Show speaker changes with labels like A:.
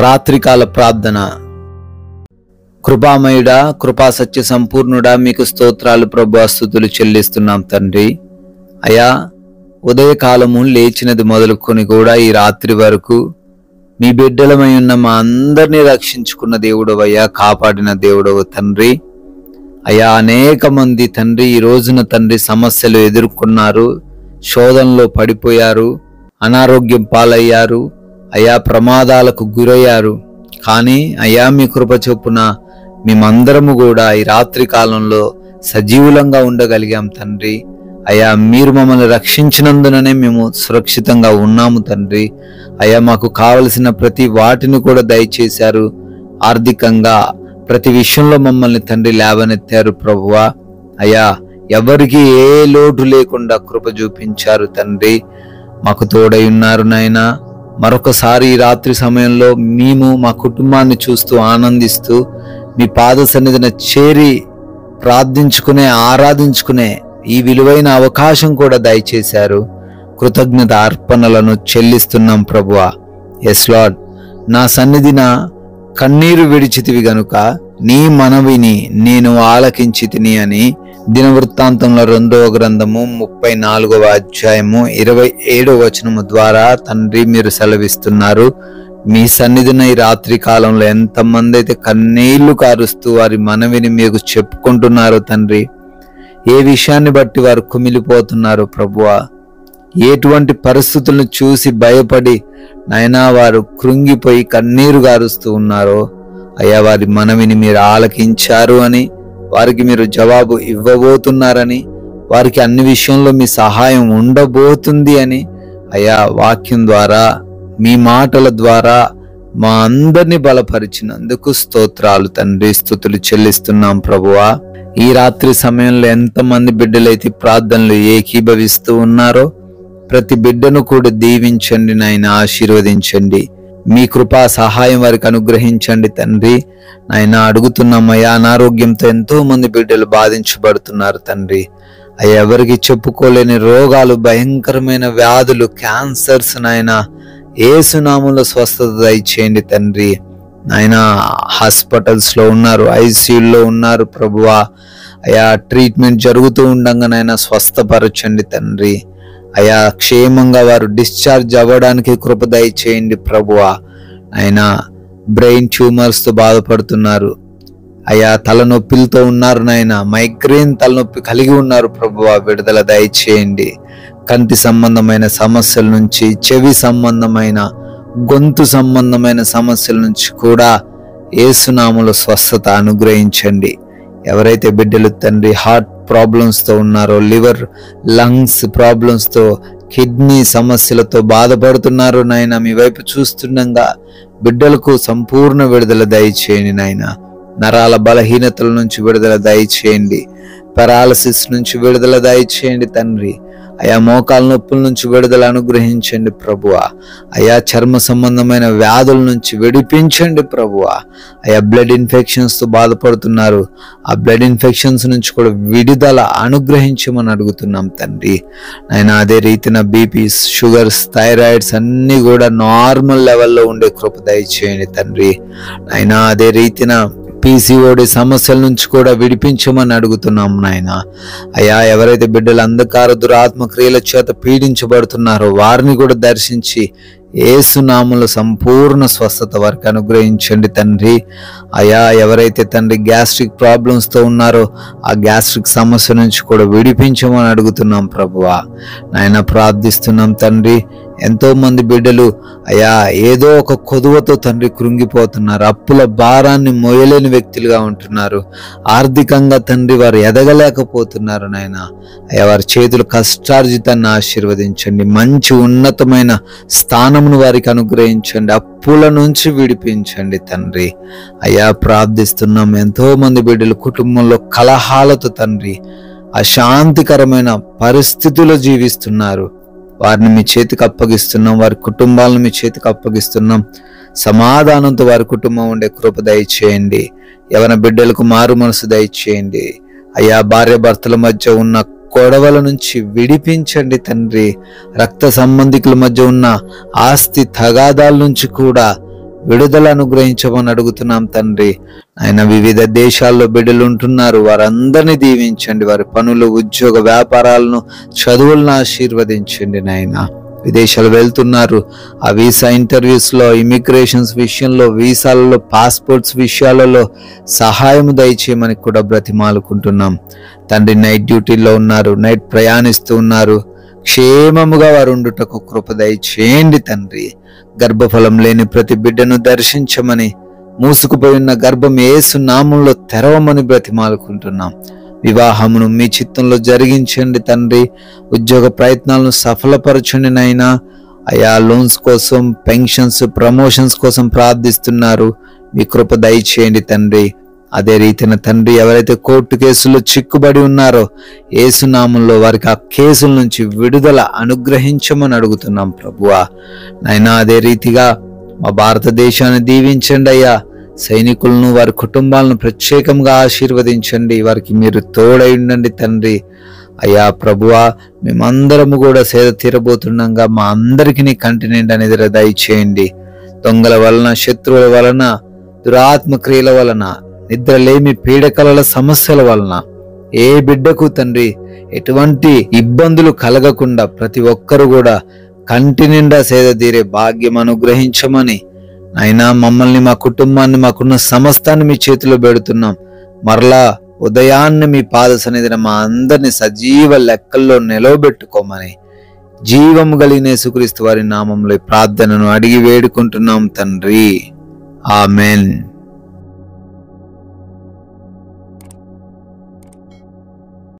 A: రాత్రికాల ప్రార్థన. కృపామయుడా, కృపా సత్య సంపూర్ణుడా, మీకు స్తోత్రాలు ప్రభువా, స్తుతులు చెల్లిస్తున్నాం తండ్రి. అయా, ఉదయకాలము లేచినది మొదలుకొని కూడా ఈ రాత్రి వరకు మీ బిడ్డలమై ఉన్న మా అందరినీ రక్షించుకున్న దేవుడవయ్యా, కాపాడిన దేవుడవు తండ్రి. అయా, అనేక మంది తండ్రి ఈ రోజున తండ్రి సమస్యలు ఎదుర్కొన్నారు, శోధనలో పడిపోయారు, అనారోగ్యం పాలయ్యారు, అయా ప్రమాదాలకు గురయ్యారు. కానీ అయా మీ కృప చొప్పున మేమందరము కూడా ఈ రాత్రి కాలంలో సజీవులంగా ఉండగలిగాం తండ్రి. అయా, మీరు మమ్మల్ని రక్షించినందుననే మేము సురక్షితంగా ఉన్నాము తండ్రి. అయా, మాకు కావలసిన ప్రతి వాటిని కూడా దయచేశారు. ఆర్థికంగా ప్రతి విషయంలో మమ్మల్ని తండ్రి లేవనెత్తారు ప్రభువా. అయా, ఎవరికి ఏ లోటు లేకుండా కృప చూపించారు తండ్రి. మాకు తోడై ఉన్నారు నాయనా. మరొకసారి ఈ రాత్రి సమయంలో మేము మా కుటుంబాన్ని చూస్తూ ఆనందిస్తూ మీ పాద సన్నిధిన చేరి ప్రార్థించుకునే ఆరాధించుకునే ఈ విలువైన అవకాశం కూడా దయచేశారు. కృతజ్ఞత అర్పణలను చెల్లిస్తున్నాం ప్రభువా. ఎస్ లార్డ్, నా సన్నిధిన కన్నీరు విడిచితివి గనుక నీ మనవిని నేను ఆలకించితిని అని దినవృత్తాంతంలో 2వ గ్రంథము 34వ అధ్యాయము 27వ వచనము ద్వారా తండ్రి మీరు సెలవిస్తున్నారు. మీ సన్నిధిన ఈ రాత్రి కాలంలో ఎంతమంది అయితే కన్నీళ్లు కారుస్తూ వారి మనవిని మీకు చెప్పుకుంటున్నారు తండ్రి. ఏ విషయాన్ని బట్టి వారు కుమిలిపోతున్నారు ప్రభువా, ఎటువంటి పరిస్థితులను చూసి భయపడి నాయనా వారు కృంగిపోయి కన్నీరు గారుస్తూ ఉన్నారో అయ్యా, వారి మనవిని మీరు ఆలకించారు అని, వారికి మీరు జవాబు ఇవ్వబోతున్నారని, వారికి అన్ని విషయంలో మీ సహాయం ఉండబోతుంది అని అయ్యా వాక్యం ద్వారా మీ మాటల ద్వారా మా అందరినీ బలపరిచినందుకు స్తోత్రాలు తండ్రి, స్తుతులు చెల్లిస్తున్నాం ప్రభువా. ఈ రాత్రి సమయంలో ఎంతమంది బిడ్డలైతే ప్రార్థనలు ఏకీభవిస్తూ ఉన్నారో ప్రతి బిడ్డను కూడా దీవించండి నాయన, ఆశీర్వదించండి. మీ కృపా సహాయం వారికి అనుగ్రహించండి తండ్రి. నాయన అడుగుతున్నామయ్యా, అనారోగ్యంతో ఎంతో మంది బిడ్డలు బాధించబడుతున్నారు తండ్రి. అయ్యా, ఎవరికి చెప్పుకోలేని రోగాలు, భయంకరమైన వ్యాధులు, క్యాన్సర్స్ నాయన యేసు నామములో స్వస్థత దయచేయండి తండ్రి. నాయన హాస్పిటల్స్ లో ఉన్నారు, ఐసీయూలో ఉన్నారు ప్రభువా. అయా, ట్రీట్మెంట్ జరుగుతూ ఉండగా నాయన స్వస్థపరచండి తండ్రి. అయా, క్షేమంగా వారు డిశ్చార్జ్ అవ్వడానికి కృప దయచేయండి ప్రభువా. ఆయన బ్రెయిన్ ట్యూమర్స్ తో బాధపడుతున్నారు, అయా తలనొప్పిలతో ఉన్నారు నాయన, మైగ్రేన్ తలనొప్పి కలిగి ఉన్నారు ప్రభువా, విడుదల దయచేయండి. కంటి సంబంధమైన సమస్యల నుంచి, చెవి సంబంధమైన, గొంతు సంబంధమైన సమస్యల నుంచి కూడా యేసునామములో స్వస్థత అనుగ్రహించండి. ఎవరైతే బిడ్డలు తండ్రి హార్ట్ ప్రాబ్లమ్స్ తో ఉన్నారో, లివర్ లంగ్స్ ప్రాబ్లమ్స్ తో, కిడ్నీ సమస్యలతో బాధపడుతున్నారు నాయన, మీ వైపు చూస్తుండగా బిడ్డలకు సంపూర్ణ విడుదల దయచేయండి నాయన. నరాల బలహీనతల నుంచి విడుదల దయచేయండి, పారాలసిస్ నుంచి విడుదల దయచేయండి తండ్రి. అయా, మోకాల నొప్పుల నుంచి విడుదల అనుగ్రహించండి ప్రభువా. అయా, చర్మ సంబంధమైన వ్యాధుల నుంచి విడిపించండి ప్రభువా. అయా, బ్లడ్ ఇన్ఫెక్షన్స్ తో బాధపడుతున్నారు, ఆ బ్లడ్ ఇన్ఫెక్షన్స్ నుంచి కూడా విడుదల అనుగ్రహించమని అడుగుతున్నాం తండ్రి. ఆయన అదే రీతిన బీపీస్, షుగర్స్, థైరాయిడ్స్ అన్ని కూడా నార్మల్ లెవెల్లో ఉండే కృప దయచేయండి తండ్రి. ఆయన అదే రీతిన పీసీఓడి సమస్యల నుంచి కూడా విడిపించమని అడుగుతున్నాం నాయన. అయ్యా, ఎవరైతే బిడ్డలు అంధకార దురాత్మ క్రియల చేత పీడించబడుతున్నారో వారిని కూడా దర్శించి యేసునామములో సంపూర్ణ స్వస్థత వారికి అనుగ్రహించండి తండ్రి. అయా, ఎవరైతే తండ్రి గ్యాస్ట్రిక్ ప్రాబ్లమ్స్ తో ఉన్నారో ఆ గ్యాస్ట్రిక్ సమస్య నుంచి కూడా విడిపించమని అడుగుతున్నాం ప్రభువా. నాయన ప్రార్థిస్తున్నాం తండ్రి. ఎంతో మంది బిడ్డలు అయా ఏదో ఒక కొదువతో తండ్రి కృంగిపోతున్నారు, అప్పుల భారాన్ని మోయలేని వ్యక్తులుగా ఉంటున్నారు, ఆర్థికంగా తండ్రి వారు ఎదగలేకపోతున్నారు నాయన. అయ్యా, వారి చేతులు కష్టార్జితాన్ని ఆశీర్వదించండి, మంచి ఉన్నతమైన స్థానమును వారికి అనుగ్రహించండి, అప్పుల నుంచి విడిపించండి తండ్రి. అయ్యా, ప్రార్థిస్తున్నాం. ఎంతో మంది బిడ్డలు కుటుంబంలో కలహాలతో తండ్రి అశాంతికరమైన పరిస్థితుల్లో జీవిస్తున్నారు, వారిని మీ చేతికి అప్పగిస్తున్నాం, వారి కుటుంబాలను మీ చేతికి అప్పగిస్తున్నాం. సమాధానంతో వారి కుటుంబం ఉండే కృప దయచేయండి. యవన బిడ్డలకు మారు మనసు దయచేయండి. అయ్యా, భార్య భర్తల మధ్య ఉన్న గొడవల నుంచి విడిపించండి తండ్రి. రక్త సంబంధికుల మధ్య ఉన్న ఆస్తి తగాదాల నుంచి కూడా విడుదల అనుగ్రహించమని అడుగుతున్నాం తండ్రి. ఆయన వివిధ దేశాల్లో బిడ్డలు ఉంటున్నారు, వారందరినీ దీవించండి. వారి పనులు, ఉద్యోగ, వ్యాపారాలను, చదువులను ఆశీర్వదించండి నాయన. విదేశాలు వెళ్తున్నారు, ఆ వీసా ఇంటర్వ్యూస్లో, ఇమిగ్రేషన్స్ విషయంలో, వీసాలలో, పాస్పోర్ట్స్ విషయాలలో సహాయం దయచేయమని కూడా బ్రతిమాలుకుంటున్నాం తండ్రి. నైట్ డ్యూటీలో ఉన్నారు, నైట్ ప్రయాణిస్తూ ఉన్నారు, క్షేమముగా వారు ఉండుటకు కృప దయచేయండి తండ్రి. గర్భఫలం లేని ప్రతి బిడ్డను దర్శించమని, మూసుకుపోయిన గర్భం యేసు నామంలో తెరవమని బ్రతిమాలుకుంటున్నాం. వివాహమును మీ చిత్తంలో జరిగించండి తండ్రి. ఉద్యోగ ప్రయత్నాలను సఫలపరచండి నాయనా. అయా లోన్స్ కోసం, పెన్షన్స్, ప్రమోషన్స్ కోసం ప్రార్థిస్తున్నారు, మీ కృప దయచేయండి తండ్రి. అదే రీతిన తండ్రి, ఎవరైతే కోర్టు కేసులో చిక్కుబడి ఉన్నారో యేసునామంలో వారికి ఆ కేసుల నుంచి విడుదల అనుగ్రహించమని అడుగుతున్నాం ప్రభువా నాయనా. అదే రీతిగా మా భారతదేశాన్ని దీవించండి అయ్యా. సైనికులను, వారి కుటుంబాలను ప్రత్యేకంగా ఆశీర్వదించండి. వారికి మీరు తోడై ఉండండి తండ్రి. అయ్యా ప్రభువా, మేమందరము కూడా సేద తీరబోతుండగా మా అందరికీ నీ కంటి నిండా నిద్ర దయచేయండి. దొంగల వలన, శత్రువుల వలన, దురాత్మ క్రియల వలన, నిద్రలేమి పీడకలల సమస్యల వలన ఏ బిడ్డకు తండ్రి ఎటువంటి ఇబ్బందులు కలగకుండా ప్రతి ఒక్కరు కూడా కంటి నిండా సేద తీరే భాగ్యం అనుగ్రహించమని అయినా మమ్మల్ని, మా కుటుంబాన్ని, మాకున్న సమస్తాన్ని మీ చేతిలో పెడుతున్నాం. మరలా ఉదయాన్నే మీ పాద సన్నిధిన మా అందరిని సజీవ లెక్కల్లో నిలవబెట్టుకోమని జీవము కలిగిన యేసుక్రీస్తు వారి నామంలో ప్రార్థనను అడిగి వేడుకుంటున్నాం తండ్రి. ఆమెన్.